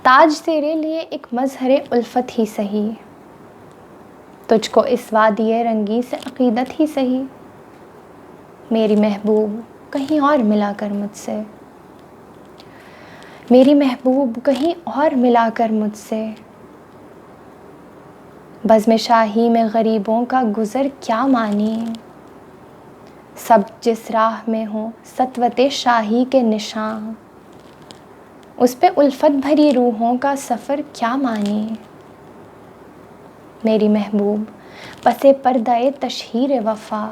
تاج تیرے لیے ایک مظہر الفت ہی سہی، تجھ کو اس وادی رنگی سے عقیدت ہی سہی، میری محبوب کہیں اور ملا کر مجھ سے، میری محبوب کہیں اور ملا کر مجھ سے، بزم شاہی میں غریبوں کا گزر کیا مانی، سب جس راہ میں ہوں سطوت شاہی کے نشاں، اس پہ الفت بھری روحوں کا سفر کیا مانی، میری محبوب پس پردہ تشہیر وفا،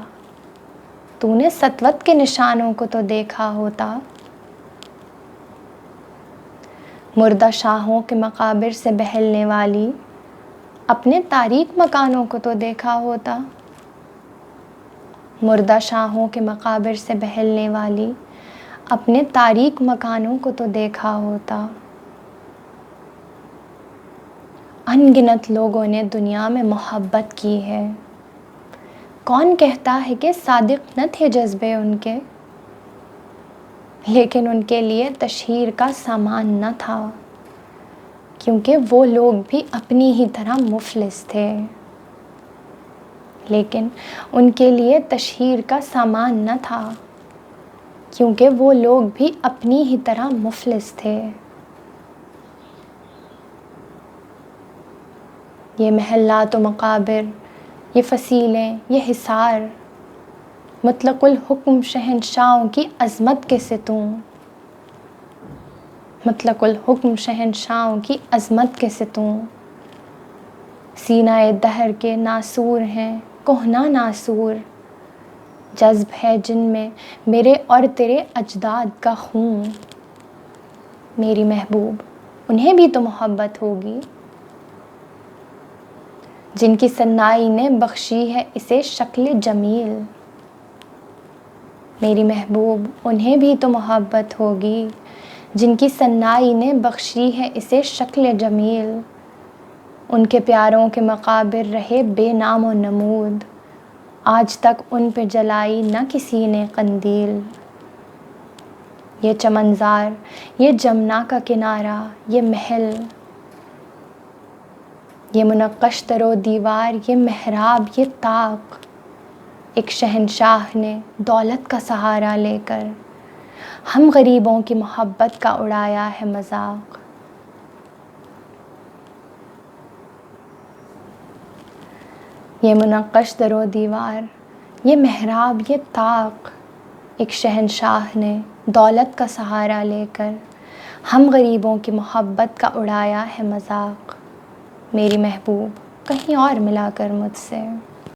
تو نے سطوت کے نشانوں کو تو دیکھا ہوتا، مردہ شاہوں کے مقابر سے بہلنے والی اپنے تاریک مکانوں کو تو دیکھا ہوتا، مردہ شاہوں کے مقابر سے بہلنے والی اپنے تاریک مکانوں کو تو دیکھا ہوتا، ان گنت لوگوں نے دنیا میں محبت کی ہے، کون کہتا ہے کہ صادق نہ تھے جذبے ان کے، لیکن ان کے لیے تشہیر کا سامان نہ تھا، کیونکہ وہ لوگ بھی اپنی ہی طرح مفلس تھے، لیکن ان کے لیے تشہیر کا سامان نہ تھا، کیونکہ وہ لوگ بھی اپنی ہی طرح مفلس تھے، یہ محلات و مقابر، یہ فصیلیں، یہ حصار، مطلق الحکم شہنشاہوں کی عظمت کے ستون، مطلق الحکم شہنشاہوں کی عظمت کے ستون، سینہ دہر کے ناسور ہیں کہنہ ناسور، جذب ہے جن میں میرے اور تیرے اجداد کا خون، میری محبوب انہیں بھی تو محبت ہوگی، جن کی صنائی نے بخشی ہے اسے شکل جمیل، میری محبوب انہیں بھی تو محبت ہوگی، جن کی صنائی نے بخشی ہے اسے شکل جمیل، ان کے پیاروں کے مقابر رہے بے نام و نمود، آج تک ان پہ جلائی نہ کسی نے قندیل، یہ چمنزار، یہ جمنا کا کنارہ، یہ محل، یہ منقش در و دیوار، یہ محراب، یہ طاق، ایک شہنشاہ نے دولت کا سہارا لے کر ہم غریبوں کی محبت کا اڑایا ہے مذاق، یہ منقش در و دیوار، یہ محراب، یہ طاق، ایک شہنشاہ نے دولت کا سہارا لے کر ہم غریبوں کی محبت کا اڑایا ہے مذاق، میری محبوب کہیں اور ملا کر مجھ سے۔